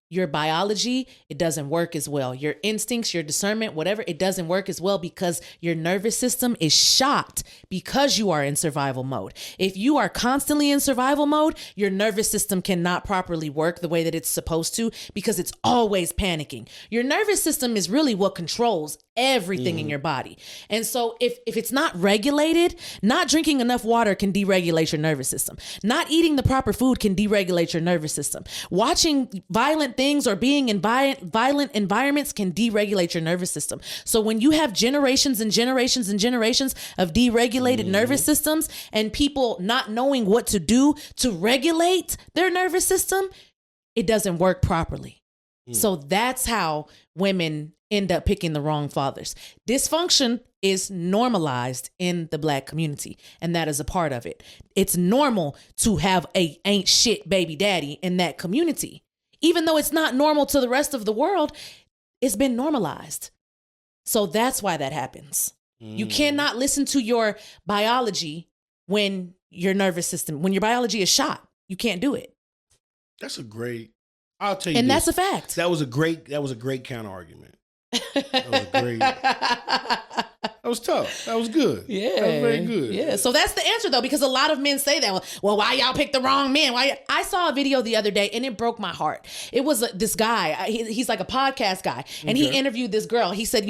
your biology, it doesn't work as well. Your instincts, your discernment, whatever, it doesn't work as well because your nervous system is shot because you are in survival mode. If you are constantly in survival mode, your nervous system cannot properly work the way that it's supposed to because it's always panicking. Your nervous system is really what controls everything in your body. And so if it's not regulated, not drinking enough water can deregulate your nervous system. Not eating the proper food can deregulate your nervous system. Watching violent things or being in violent environments can deregulate your nervous system. So when you have generations and generations and generations of deregulated nervous systems and people not knowing what to do to regulate their nervous system, it doesn't work properly. So that's how women end up picking the wrong fathers. Dysfunction is normalized in the Black community, and that is a part of it. It's normal to have a ain't shit baby daddy in that community. Even though it's not normal to the rest of the world, it's been normalized. So that's why that happens. You cannot listen to your biology when your nervous system, when your biology is shot. You can't do it.
That's a great, I'll tell you
and
this.
That's a fact.
That was a great counter argument. That was great. That was tough. That was good.
Yeah.
That was very good.
Yeah. So that's the answer though, because a lot of men say that, well, why y'all pick the wrong men? I saw a video the other day and it broke my heart. It was this guy, he's like a podcast guy, and he interviewed this girl. He said,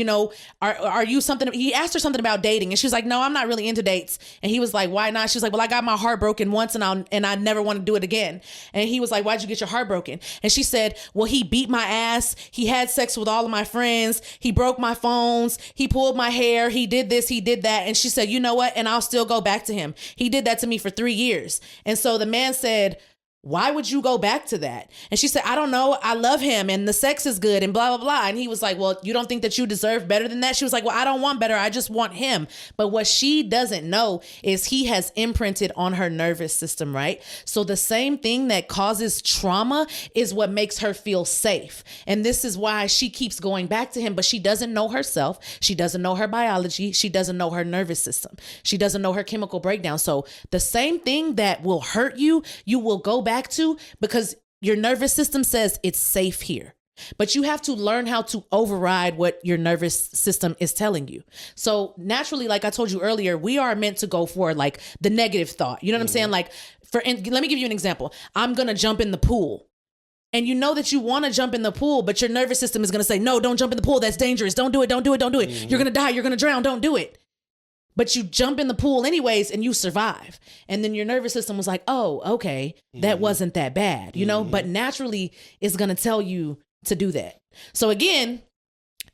are you something, he asked her something about dating and she was like, no, I'm not really into dates. And he was like, why not? She was like, well, I got my heart broken once and I never want to do it again. And he was like, why'd you get your heart broken? And she said, well, he beat my ass. He had sex with all of my friends. He broke my phones. He pulled my hair. He did this, he did that. And she said, you know what? And I'll still go back to him. He did that to me for 3 years. And so the man said, why would you go back to that? And she said, I don't know. I love him and the sex is good and blah, blah, blah. And he was like, well, you don't think that you deserve better than that? She was like, well, I don't want better. I just want him. But what she doesn't know is he has imprinted on her nervous system, right? So the same thing that causes trauma is what makes her feel safe. And this is why she keeps going back to him, but she doesn't know herself. She doesn't know her biology. She doesn't know her nervous system. She doesn't know her chemical breakdown. So the same thing that will hurt you, you will go back to because your nervous system says it's safe here. But you have to learn how to override what your nervous system is telling you. So naturally, like I told you earlier, we are meant to go for like the negative thought. You know what I'm saying? Like let me give you an example. I'm going to jump in the pool. And you know that you want to jump in the pool, but your nervous system is going to say, no, don't jump in the pool. That's dangerous. Don't do it. Don't do it. Don't do it. You're going to die. You're going to drown. Don't do it. But you jump in the pool anyways and you survive. And then your nervous system was like, oh, okay, that wasn't that bad, but naturally it's going to tell you to do that. So again,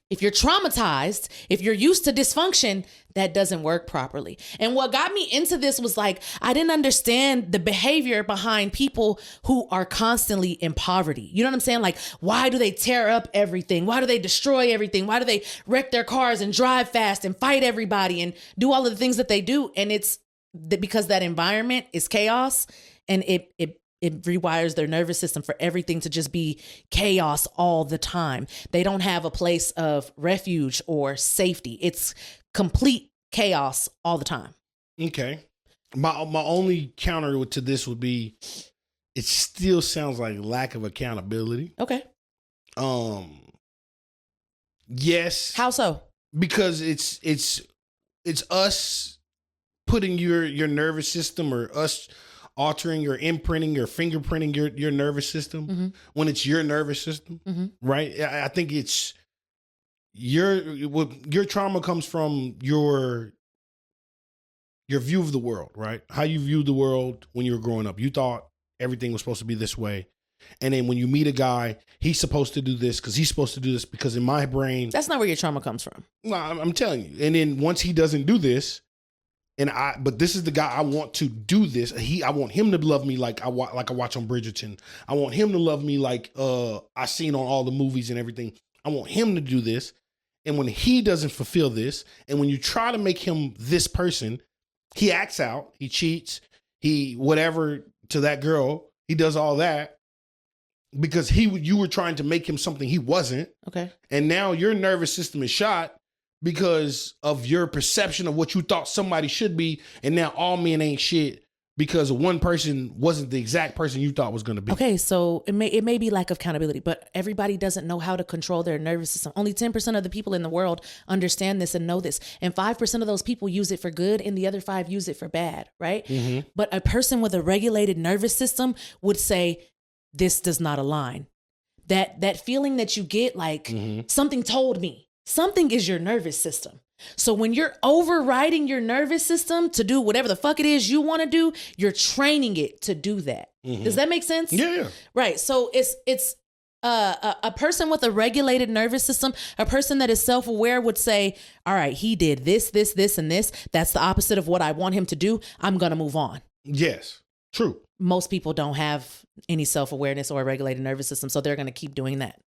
if you're traumatized, if you're used to dysfunction, that doesn't work properly. And what got me into this was like, I didn't understand the behavior behind people who are constantly in poverty. You know what I'm saying? Like, why do they tear up everything? Why do they destroy everything? Why do they wreck their cars and drive fast and fight everybody and do all of the things that they do? And it's because that environment is chaos and it rewires their nervous system for everything to just be chaos all the time. They don't have a place of refuge or safety. It's complete chaos all the time.
Okay. My only counter to this would be it still sounds like lack of accountability.
Okay.
Yes.
How so?
Because it's us putting your nervous system or us altering or imprinting or fingerprinting your nervous system when it's your nervous system, right? I think it's your trauma comes from your view of the world, right? How you viewed the world when you were growing up. You thought everything was supposed to be this way. And then when you meet a guy, he's supposed to do this because he's supposed to do this because in my brain.
That's not where your trauma comes from.
No, I'm telling you. And then once he doesn't do this, but this is the guy I want to do this. I want him to love me like I watch on Bridgerton. I want him to love me like I seen on all the movies and everything. I want him to do this. And when he doesn't fulfill this, and when you try to make him this person, he acts out, he cheats, he whatever to that girl, he does all that because you were trying to make him something he wasn't.
Okay. And
now your nervous system is shot because of your perception of what you thought somebody should be, and now all men ain't shit because one person wasn't the exact person you thought was going to be.
Okay, so it may be lack of accountability, but everybody doesn't know how to control their nervous system. Only 10% of the people in the world understand this and know this. And 5% of those people use it for good and the other 5 use it for bad, right?
Mm-hmm.
But a person with a regulated nervous system would say, this does not align. That feeling that you get like something told me. Something is your nervous system. So when you're overriding your nervous system to do whatever the fuck it is you want to do, you're training it to do that. Does that make sense?
Yeah.
Right. So it's a person with a regulated nervous system, a person that is self-aware would say, all right, he did this, and this. That's the opposite of what I want him to do. I'm going to move on.
Yes. True.
Most people don't have any self-awareness or a regulated nervous system, so they're going to keep doing that.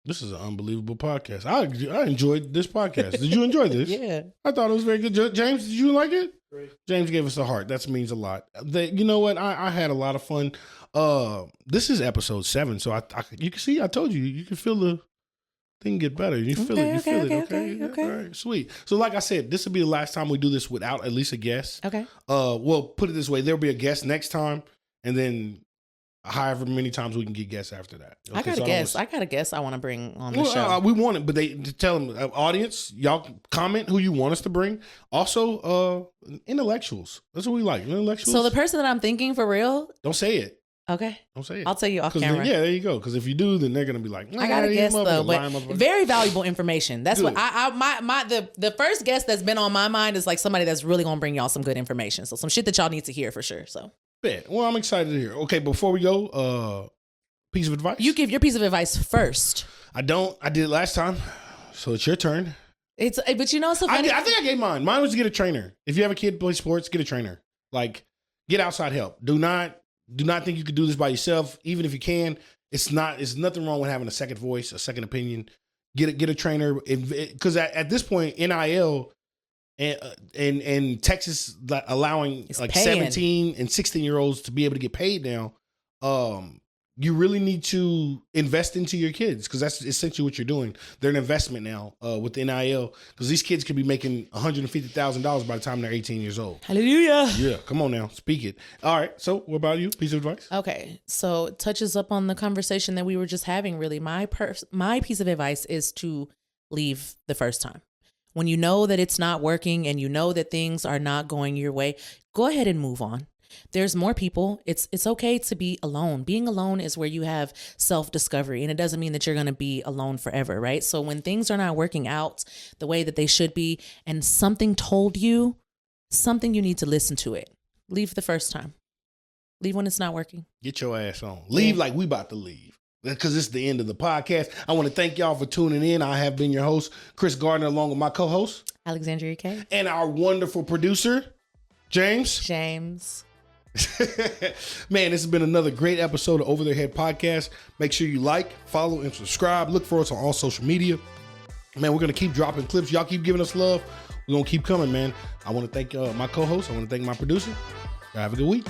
This is an unbelievable podcast. I enjoyed this podcast. Did you enjoy this?
Yeah.
I thought it was very good. James, did you like it? Great. James gave us a heart. That means a lot. You know what? I had a lot of fun. This is episode 7, so you can see. I told you, you can feel the thing get better. You feel it. You feel it. Okay. All right. Sweet. So, like I said, this will be the last time we do this without at least a guest.
Okay.
Well, put it this way: there'll be a guest next time, and then however many times we can get guests after that. Okay?
I got a guest I want to bring on the show.
We want it, but they tell them, audience, y'all comment who you want us to bring. Also, intellectuals. That's what we like. Intellectuals.
So the person that I'm thinking for real.
Don't say it.
Okay.
Don't say it.
I'll tell you off camera.
Then, there you go. Because if you do, then they're gonna be like,
I got a guest though, but very valuable information. That's good. What the first guest that's been on my mind is like somebody that's really gonna bring y'all some good information. So some shit that y'all need to hear for sure. So.
Well, I'm excited to hear. Okay, before we go, piece of advice.
You give your piece of advice first.
I don't. I did it last time, so it's your turn.
But you know, so funny.
I think I gave mine. Mine was to get a trainer. If you have a kid play sports, get a trainer. Like, get outside help. Do not think you could do this by yourself. Even if you can, it's nothing wrong with having a second voice, a second opinion. Get a trainer, because at this point, NIL. And Texas allowing it's like paying. 17 and 16-year-olds to be able to get paid now, you really need to invest into your kids, because that's essentially what you're doing. They're an investment now with NIL, because these kids could be making $150,000 by the time they're 18 years old.
Hallelujah.
Yeah, come on now, speak it. All right, so what about you? Piece of advice?
Okay, so it touches up on the conversation that we were just having. Really, my piece of advice is to leave the first time. When you know that it's not working and you know that things are not going your way, go ahead and move on. There's more people. It's okay to be alone. Being alone is where you have self-discovery, and it doesn't mean that you're going to be alone forever, right? So when things are not working out the way that they should be and something told you something, you need to listen to it. Leave the first time. Leave when it's not working.
Get your ass on. Leave like we about to leave. Because it's the end of the podcast. I want to thank y'all for tuning in. I have been your host, Kris Gardner, along with my co-host,
Alexandria K.
And our wonderful producer, James. Man, this has been another great episode of Over Their Head Podcast. Make sure you like, follow, and subscribe. Look for us on all social media. Man, we're going to keep dropping clips. Y'all keep giving us love. We're going to keep coming, man. I want to thank my co-host. I want to thank my producer. Have a good week.